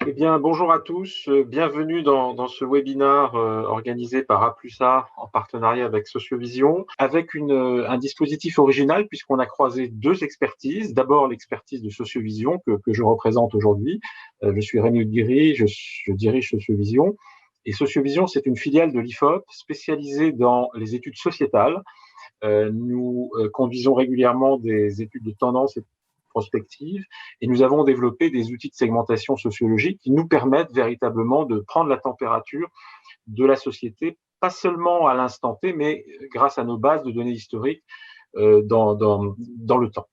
Eh bien, bonjour à tous, bienvenue dans ce webinaire organisé par A+A en partenariat avec Sociovision, avec un dispositif original puisqu'on a croisé deux expertises. D'abord, l'expertise de Sociovision que je représente aujourd'hui. Je suis Rémi Guéry, je dirige Sociovision. Et Sociovision, c'est une filiale de l'IFOP spécialisée dans les études sociétales. Nous conduisons régulièrement des études de tendance et prospective et nous avons développé des outils de segmentation sociologique qui nous permettent véritablement de prendre la température de la société, pas seulement à l'instant T, mais grâce à nos bases de données historiques dans le temps.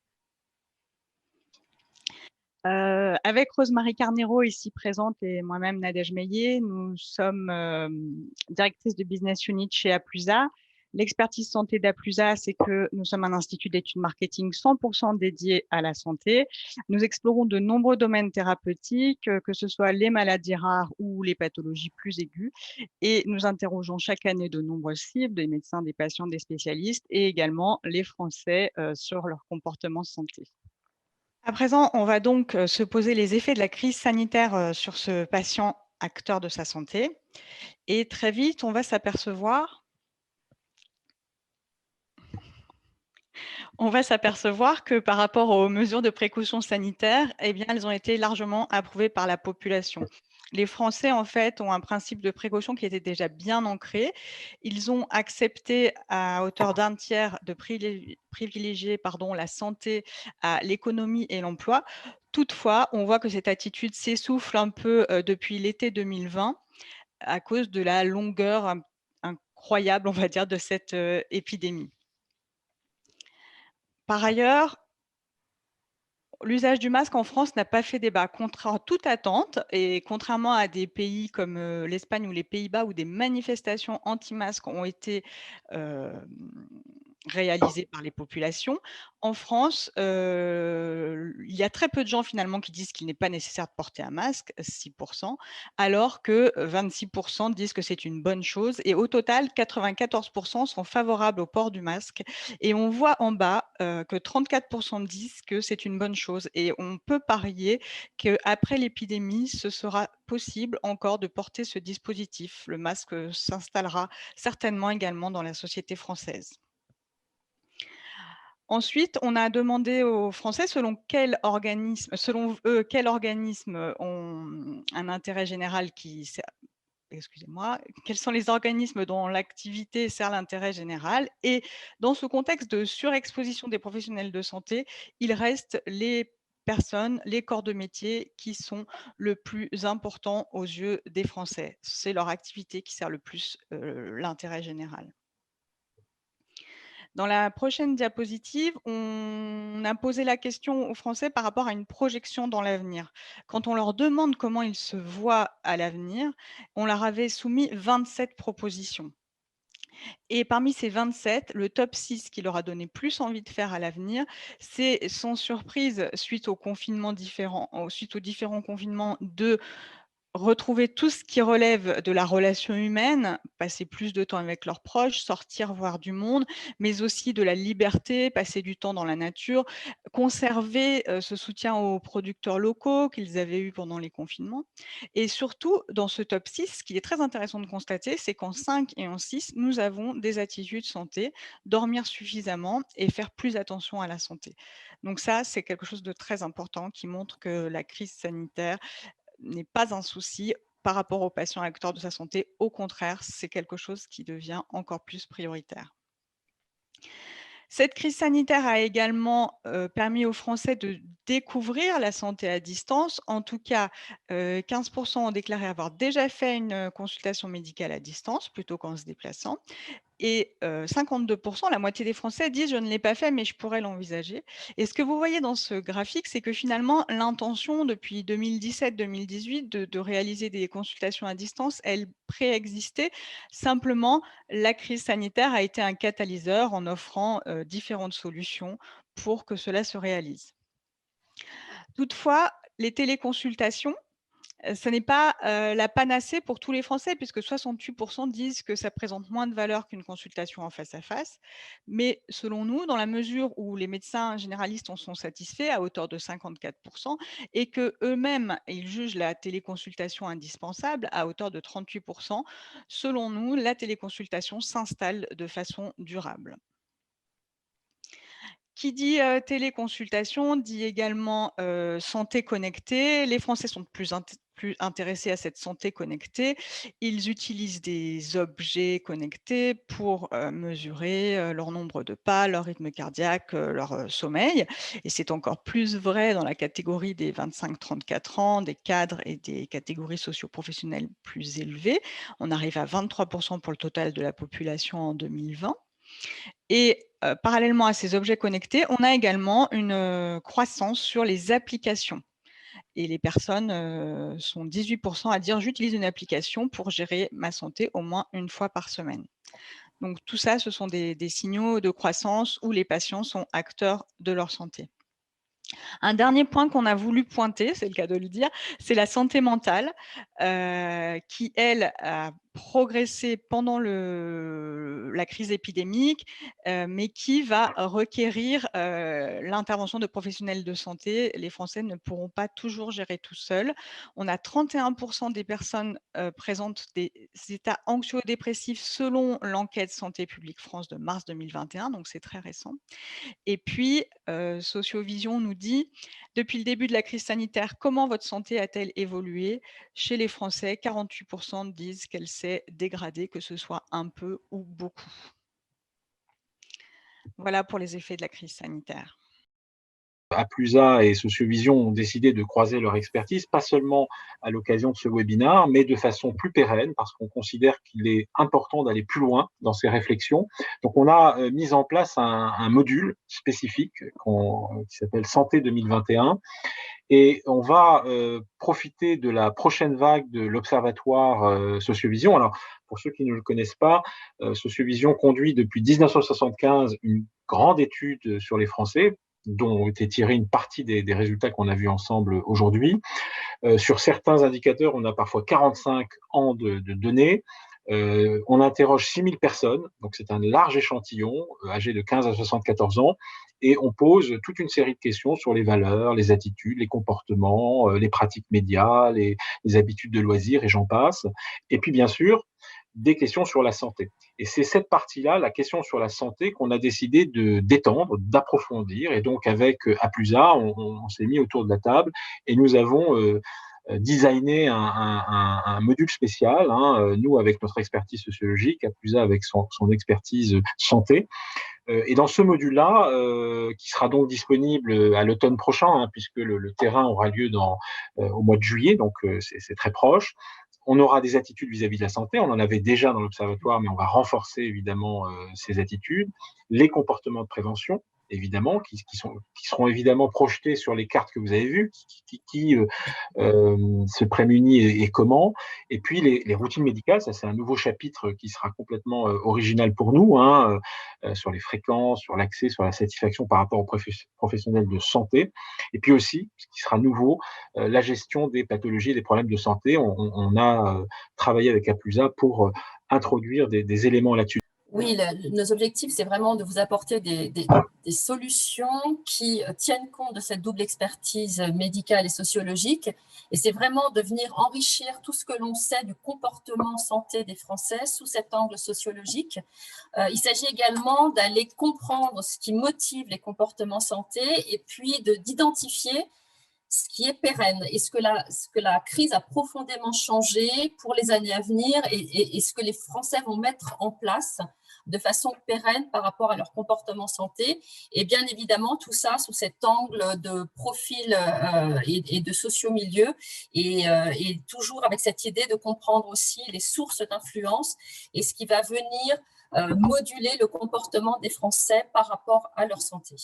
Avec Rosemary Carnero ici présente et moi-même Nadège Meillet, nous sommes directrices de business unit chez A+A. L'expertise santé d'A+A, c'est que nous sommes un institut d'études marketing 100% dédié à la santé. Nous explorons de nombreux domaines thérapeutiques, que ce soit les maladies rares ou les pathologies plus aiguës. Et nous interrogeons chaque année de nombreuses cibles, des médecins, des patients, des spécialistes et également les Français sur leur comportement santé. À présent, on va donc se poser les effets de la crise sanitaire sur ce patient acteur de sa santé. Et très vite, on va s'apercevoir que par rapport aux mesures de précaution sanitaire, eh bien, elles ont été largement approuvées par la population. Les Français, en fait, ont un principe de précaution qui était déjà bien ancré. Ils ont accepté à hauteur d'un tiers de privilégier la santé à l'économie et l'emploi. Toutefois, on voit que cette attitude s'essouffle un peu depuis l'été 2020 à cause de la longueur incroyable, on va dire, de cette épidémie. Par ailleurs, l'usage du masque en France n'a pas fait débat. Contre toute attente, et contrairement à des pays comme l'Espagne ou les Pays-Bas, où des manifestations anti-masques ont été réalisées par les populations, en France, il y a très peu de gens finalement qui disent qu'il n'est pas nécessaire de porter un masque, 6%, alors que 26% disent que c'est une bonne chose. Et au total, 94% sont favorables au port du masque. Et on voit en bas que 34% disent que c'est une bonne chose. Et on peut parier qu'après l'épidémie, ce sera possible encore de porter ce dispositif. Le masque s'installera certainement également dans la société française. Ensuite, on a demandé aux Français selon eux, quel organisme ont un intérêt général quels sont les organismes dont l'activité sert l'intérêt général. Et dans ce contexte de surexposition des professionnels de santé, il reste les personnes, les corps de métier qui sont le plus important aux yeux des Français. C'est leur activité qui sert le plus l'intérêt général. Dans la prochaine diapositive, on a posé la question aux Français par rapport à une projection dans l'avenir. Quand on leur demande comment ils se voient à l'avenir, on leur avait soumis 27 propositions. Et parmi ces 27, le top 6 qui leur a donné plus envie de faire à l'avenir, c'est sans surprise, suite aux différents confinements, de retrouver tout ce qui relève de la relation humaine, passer plus de temps avec leurs proches, sortir voir du monde, mais aussi de la liberté, passer du temps dans la nature, conserver ce soutien aux producteurs locaux qu'ils avaient eu pendant les confinements. Et surtout, dans ce top 6, ce qui est très intéressant de constater, c'est qu'en 5 et en 6, nous avons des attitudes santé, dormir suffisamment et faire plus attention à la santé. Donc ça, c'est quelque chose de très important qui montre que la crise sanitaire n'est pas un souci par rapport aux patients acteurs de sa santé. Au contraire, c'est quelque chose qui devient encore plus prioritaire. Cette crise sanitaire a également permis aux Français de découvrir la santé à distance. En tout cas, 15% ont déclaré avoir déjà fait une consultation médicale à distance plutôt qu'en se déplaçant. Et 52%, la moitié des Français disent: «Je ne l'ai pas fait, mais je pourrais l'envisager». Et ce que vous voyez dans ce graphique, c'est que finalement, l'intention depuis 2017-2018 de réaliser des consultations à distance, elle préexistait. Simplement, la crise sanitaire a été un catalyseur en offrant différentes solutions pour que cela se réalise. Toutefois, les téléconsultations Ce n'est pas la panacée pour tous les Français, puisque 68% disent que ça présente moins de valeur qu'une consultation en face à face. Mais selon nous, dans la mesure où les médecins généralistes en sont satisfaits à hauteur de 54% et que eux-mêmes, ils jugent la téléconsultation indispensable à hauteur de 38%, selon nous, la téléconsultation s'installe de façon durable. Qui dit, téléconsultation dit également, santé connectée. Les Français sont plus intéressés à cette santé connectée. Ils utilisent des objets connectés pour, mesurer, leur nombre de pas, leur rythme cardiaque, leur, sommeil, et c'est encore plus vrai dans la catégorie des 25-34 ans, des cadres et des catégories socio-professionnelles plus élevées. On arrive à 23% pour le total de la population en 2020. Et parallèlement à ces objets connectés, on a également une croissance sur les applications. Et les personnes sont 18% à dire: «J'utilise une application pour gérer ma santé au moins une fois par semaine». Donc tout ça, ce sont des signaux de croissance où les patients sont acteurs de leur santé. Un dernier point qu'on a voulu pointer, c'est le cas de le dire, c'est la santé mentale, qui, elle, a progressé pendant la crise épidémique, mais qui va requérir l'intervention de professionnels de santé. Les Français ne pourront pas toujours gérer tout seuls. On a 31% des personnes présentent des états anxio-dépressifs selon l'enquête Santé publique France de mars 2021, donc c'est très récent. Et puis, Sociovision nous dit: «Depuis le début de la crise sanitaire, comment votre santé a-t-elle évolué?» Chez les Français, 48% disent qu'elle s'est dégradée, que ce soit un peu ou beaucoup. Voilà pour les effets de la crise sanitaire. Aplusa et Sociovision ont décidé de croiser leur expertise, pas seulement à l'occasion de ce webinaire, mais de façon plus pérenne, parce qu'on considère qu'il est important d'aller plus loin dans ces réflexions. Donc, on a mis en place un module spécifique qui s'appelle Santé 2021, et on va profiter de la prochaine vague de l'Observatoire Sociovision. Alors, pour ceux qui ne le connaissent pas, Sociovision conduit depuis 1975 une grande étude sur les Français, dont ont été tirés une partie des résultats qu'on a vus ensemble aujourd'hui. Sur certains indicateurs, on a parfois 45 ans de données. On interroge 6000 personnes, donc c'est un large échantillon, âgés de 15 à 74 ans, et on pose toute une série de questions sur les valeurs, les attitudes, les comportements, les pratiques médias, les habitudes de loisirs, et j'en passe. Et puis, bien sûr, des questions sur la santé. Et c'est cette partie-là, la question sur la santé, qu'on a décidé d'étendre, d'approfondir. Et donc, avec Aplusa, on s'est mis autour de la table et nous avons designé un module spécial, hein, nous avec notre expertise sociologique, Aplusa avec son expertise santé. Et dans ce module-là, qui sera donc disponible à l'automne prochain, hein, puisque le terrain aura lieu au mois de juillet, donc c'est très proche. On aura des attitudes vis-à-vis de la santé, on en avait déjà dans l'observatoire, mais on va renforcer évidemment ces attitudes. Les comportements de prévention, évidemment, qui seront évidemment projetés sur les cartes que vous avez vues, qui se prémunit et comment. Et puis les routines médicales, ça c'est un nouveau chapitre qui sera complètement original pour nous, hein, sur les fréquences, sur l'accès, sur la satisfaction par rapport aux professionnels de santé. Et puis aussi, ce qui sera nouveau, la gestion des pathologies et des problèmes de santé. On a travaillé avec Aplusa pour introduire des éléments là-dessus. Oui, nos objectifs, c'est vraiment de vous apporter des solutions qui tiennent compte de cette double expertise médicale et sociologique. Et c'est vraiment de venir enrichir tout ce que l'on sait du comportement santé des Français sous cet angle sociologique. Il s'agit également d'aller comprendre ce qui motive les comportements santé et puis d'identifier ce qui est pérenne et ce que la crise a profondément changé pour les années à venir et ce que les Français vont mettre en place de façon pérenne par rapport à leur comportement santé. Et bien évidemment, tout ça sous cet angle de profil et de socio-milieu et toujours avec cette idée de comprendre aussi les sources d'influence et ce qui va venir moduler le comportement des Français par rapport à leur santé.